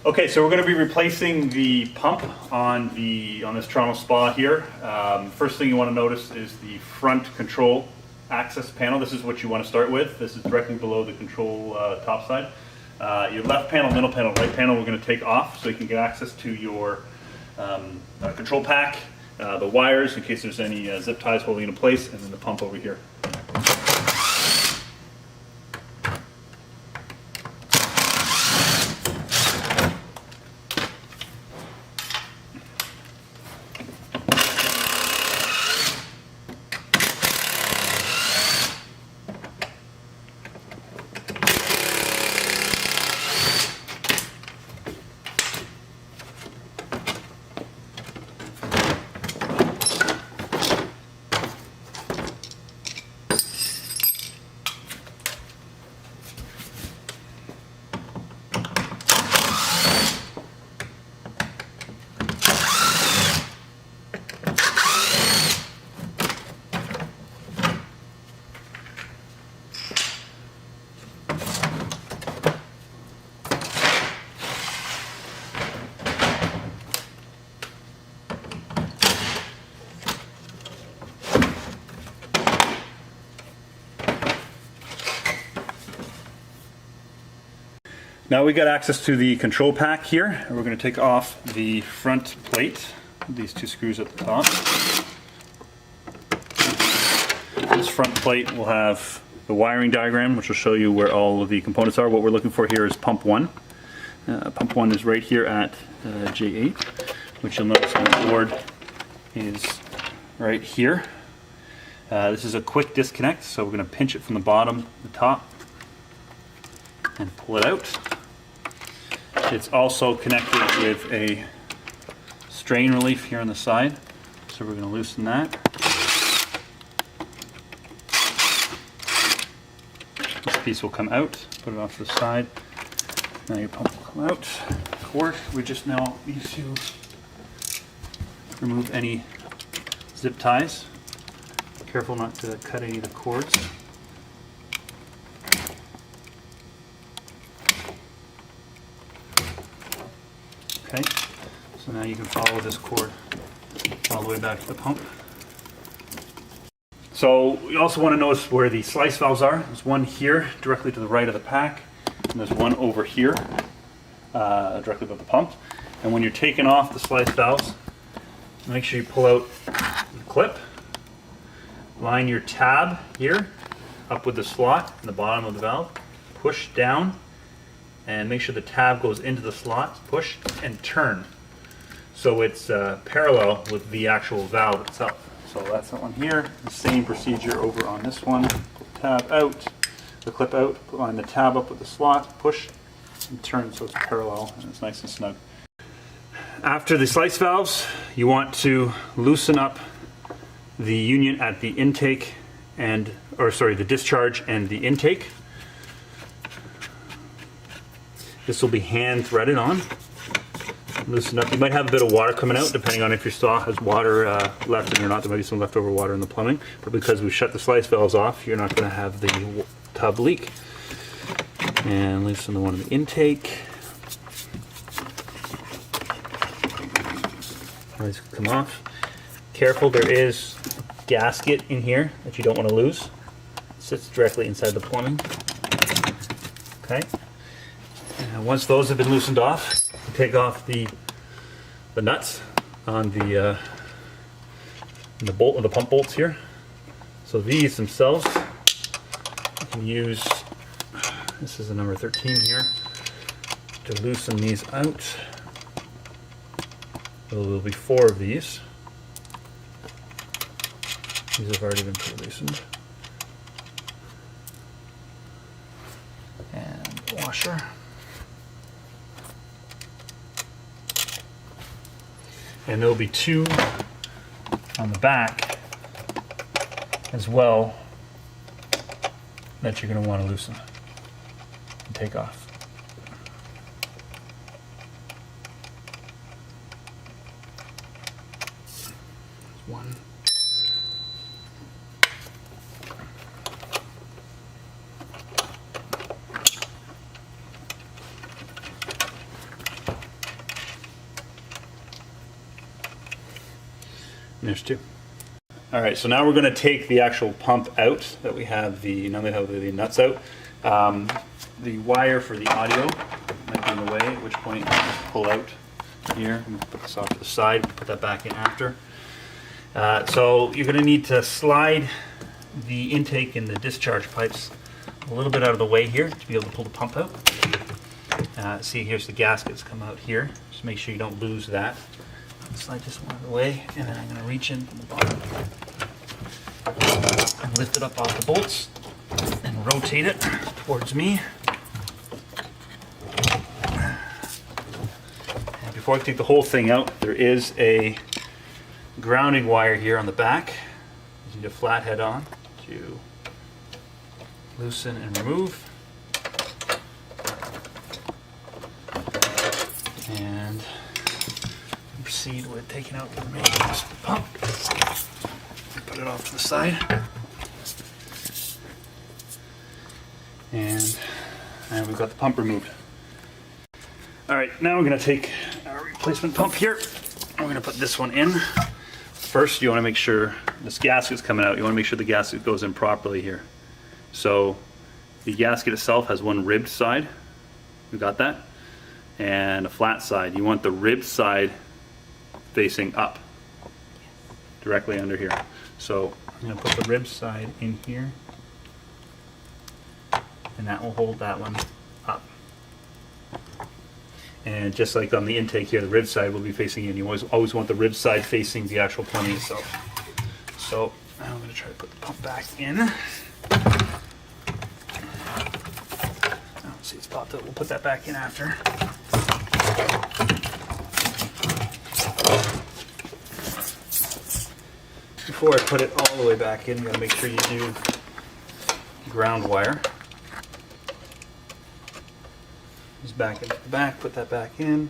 Okay, so we're going to be replacing the pump on this Toronto Spa here. First thing you want to notice is the front control access panel. This is what you want to start with. This is directly below the control top side. Your left panel, middle panel, right panel we're going to take off so you can get access to your control pack, the wires in case there's any zip ties holding it in place, and then the pump over here. Now we got access to the control pack here. We're going to take off the front plate, these two screws at the top. This front plate will have the wiring diagram, which will show you where all of the components are. What we're looking for here is pump 1. Pump 1 is right here at J8, which you'll notice on the board is right here. This is a quick disconnect, so we're going to pinch it from the bottom to the top and pull it out. It's also connected with a strain relief here on the side, so we're going to loosen that. This piece will come out, put it off to the side. Now your pump will come out. Cord, we just now need to remove any zip ties. Careful not to cut any of the cords. Okay, so now you can follow this cord all the way back to the pump. So you also want to notice where the slice valves are. There's one here directly to the right of the pack, and there's one over here directly above the pump. And when you're taking off the slice valves, make sure you pull out the clip, line your tab here up with the slot in the bottom of the valve, push down, and make sure the tab goes into the slot, push and turn. So it's parallel with the actual valve itself. So that's that one here. The same procedure over on this one. Pull the tab out, the clip out, line the tab up with the slot, push and turn so it's parallel and it's nice and snug. After the slice valves, you want to loosen up the union at the intake and, the discharge and the intake. This will be hand threaded on. Loosen up. You might have a bit of water coming out depending on if your saw has water left in or not. There might be some leftover water in the plumbing, but because we've shut the slice valves off, you're not going to have the tub leak. And loosen the one in the intake. These come off. Careful, there is a gasket in here that you don't want to lose. It sits directly inside the plumbing. Okay. And once those have been loosened off, you take off the nuts on the bolt of the pump bolts here. So these themselves, you can use. This is the number 13 here to loosen these out. There will be 4 of these. These have already been pre-loosened. And washer. And there'll be 2 on the back as well that you're going to want to loosen and take off. One. There's two. All right, so now we're going to take the actual pump out that we have now that we have the nuts out. The wire for the audio might be in the way, at which point you just pull out here. I'm going to put this off to the side, put that back in after. So you're going to need to slide the intake and the discharge pipes a little bit out of the way here to be able to pull the pump out. See, here's the gaskets come out here. Just make sure you don't lose that. Slide this one out of the way, and then I'm going to reach in from the bottom and lift it up off the bolts and rotate it towards me. And before I take the whole thing out, there is a grounding wire here on the back. You need a flathead on to loosen and remove. And proceed with taking out the remaining pump. Put it off to the side. And we've got the pump removed. All right, now we're going to take our replacement pump here. We're going to put this one in. First, you want to make sure this gasket's coming out. You want to make sure the gasket goes in properly here. So the gasket itself has one ribbed side. We got that? And a flat side. You want the ribbed side facing up, directly under here. So I'm going to put the rib side in here, and that will hold that one up. And just like on the intake here, the rib side will be facing in. You always want the rib side facing the actual plumbing itself. So now I'm going to try to put the pump back in. Oh, see, it's popped up. We'll put that back in after. Before I put it all the way back in, you gotta make sure you do ground wire. Just back into the back, put that back in.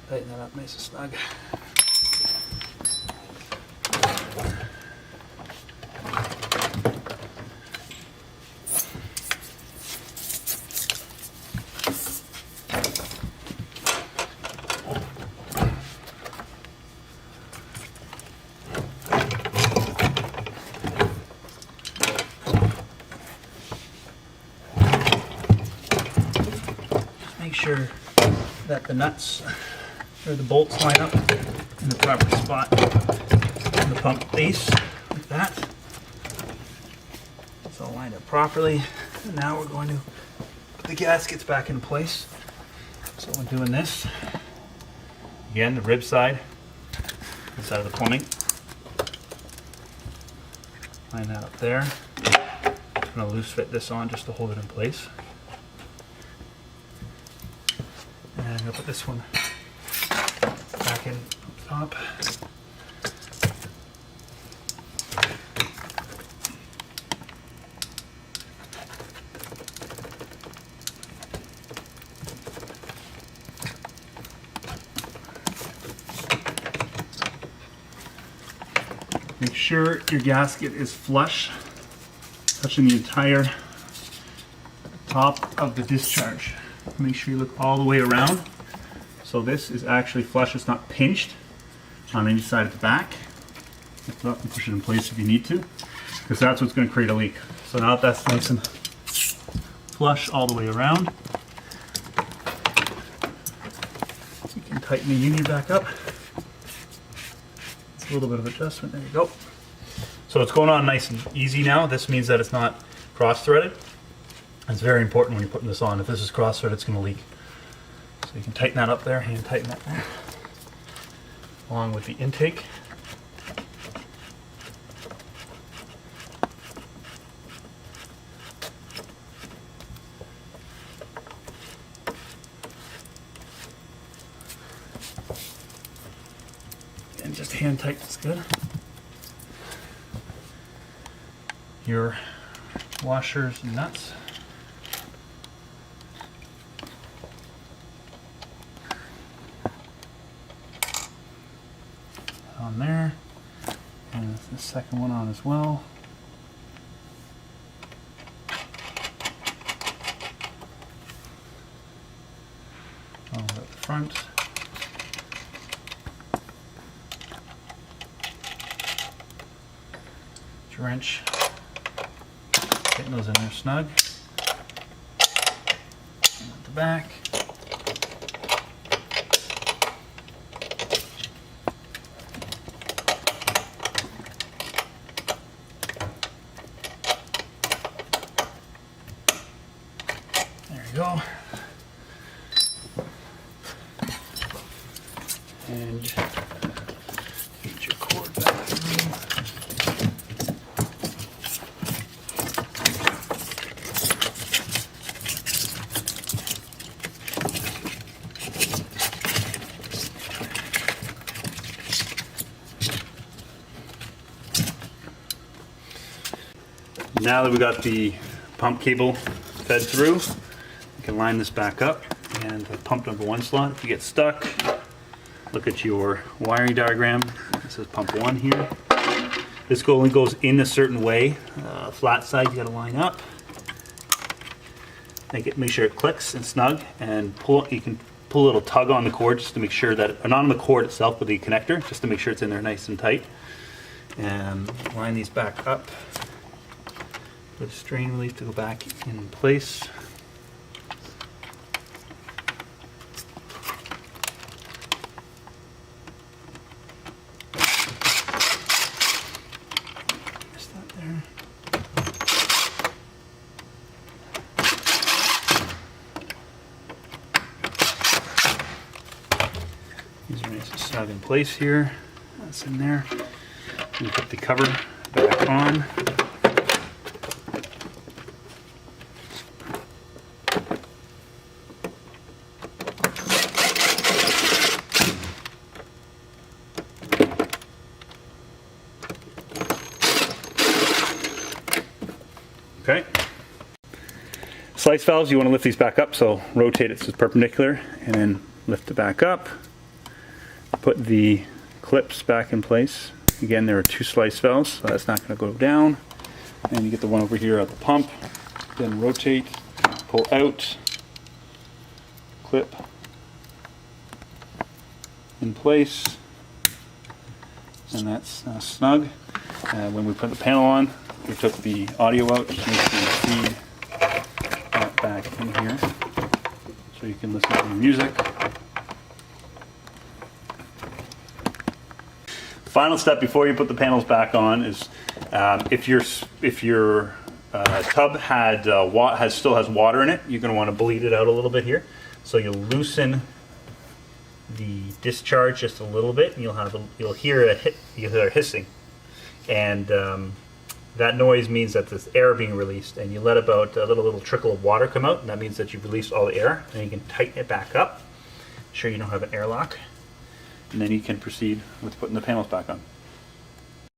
Tighten that up nice and snug. Make sure that the nuts or the bolts line up in the proper spot on the pump base, like that. It's all lined up properly. And now we're going to put the gaskets back in place. So we're doing this. Again, the rib side, inside of the plumbing. Line that up there. I'm going to loose fit this on just to hold it in place. And I'm going to put this one back in top. Make sure your gasket is flush, touching the entire top of the discharge. Make sure you look all the way around. So this is actually flush, it's not pinched on any side at the back. Lift it up and push it in place if you need to, because that's what's going to create a leak. So now that that's nice and flush all the way around, you can tighten the union back up. It's a little bit of adjustment, there you go. So it's going on nice and easy now. This means that it's not cross-threaded. It's very important when you're putting this on. If this is cross-threaded, it's going to leak. So you can tighten that up there, hand tighten that there, along with the intake. And just hand tighten is good. Your washers and nuts. On there, and the second one on as well. All the front. Wrench, getting those in there snug. And at the back. There you go. And get your cord back through. Now that we got the pump cable fed through, you can line this back up, and the pump number 1 slot, if you get stuck, look at your wiring diagram. This is pump 1 here. This only goes in a certain way. Flat side you gotta line up. Make sure it clicks and snug, and pull. You can pull a little tug on the cord just to make sure that, not on the cord itself, but the connector, just to make sure it's in there nice and tight. And line these back up. Put a strain relief to go back in place. Just that there. These are nice and snug in place here. That's in there. You put the cover back on. Okay. Slice valves, you want to lift these back up, so rotate it so it's perpendicular, and then lift it back up. Put the clips back in place. Again, there are 2 slice valves, so that's not going to go down. And you get the one over here at the pump. Then rotate, pull out, clip in place, and that's snug. When we put the panel on, we took the audio out, just make sure you feed that back in here so you can listen to your music. Final step before you put the panels back on is if your tub still has water in it, you're going to want to bleed it out a little bit here. So you'll loosen the discharge just a little bit, and you'll hear a hissing, and that noise means that there's air being released, and you let about a little trickle of water come out, and that means that you've released all the air. And you can tighten it back up, make sure you don't have an airlock, and then you can proceed with putting the panels back on.